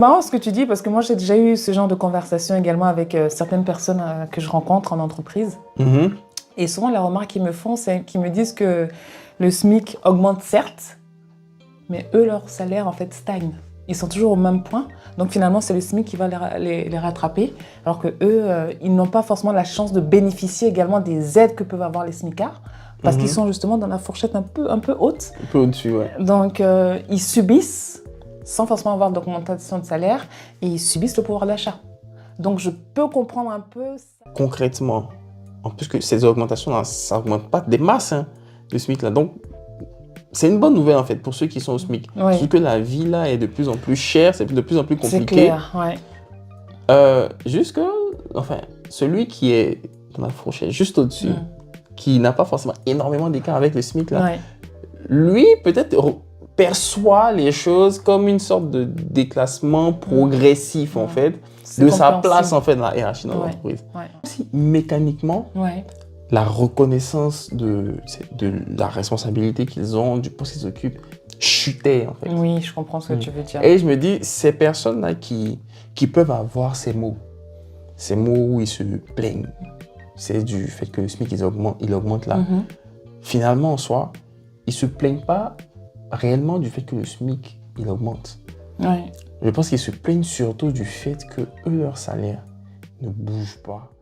Marrant ce que tu dis, parce que moi j'ai déjà eu ce genre de conversation également avec certaines personnes que je rencontre en entreprise. Mhm. Et souvent la remarque qu'ils me font, c'est qu'ils me disent que le SMIC augmente certes, mais eux, leur salaire en fait stagne. Ils sont toujours au même point, donc finalement c'est le SMIC qui va les rattraper, alors que eux, ils n'ont pas forcément la chance de bénéficier également des aides que peuvent avoir les SMICards, parce qu'ils sont justement dans la fourchette un peu haute. Un peu au-dessus, ouais. Donc ils subissent, sans forcément avoir d'augmentation de salaire, et ils subissent le pouvoir d'achat. Donc je peux comprendre un peu ça. Concrètement, en plus que ces augmentations, là, ça n'augmente pas des masses, hein, le SMIC, là. Donc, c'est une bonne nouvelle, en fait, pour ceux qui sont au SMIC. Oui. Parce que la vie, là, est de plus en plus chère, c'est de plus en plus compliqué. C'est clair, ouais. Juste que, enfin, celui qui est dans la fourchette juste au-dessus, qui n'a pas forcément énormément d'écart avec le SMIC, là, Ouais. lui, peut-être perçoit les choses comme une sorte de déclassement progressif, en fait, C'est de sa compréhensible. place, en fait, dans la hiérarchie dans Ouais. l'entreprise. Ouais. Si, mécaniquement, Ouais. la reconnaissance de la responsabilité qu'ils ont, du poste qu'ils occupent, chutait, en fait. Oui, je comprends ce que tu veux dire. Et je me dis, ces personnes-là qui peuvent avoir ces mots où ils se plaignent, c'est du fait que le SMIC, il augmente là. Finalement, en soi, ils ne se plaignent pas réellement du fait que le SMIC, il augmente. Ouais. Je pense qu'ils se plaignent surtout du fait que eux, leur salaire ne bouge pas.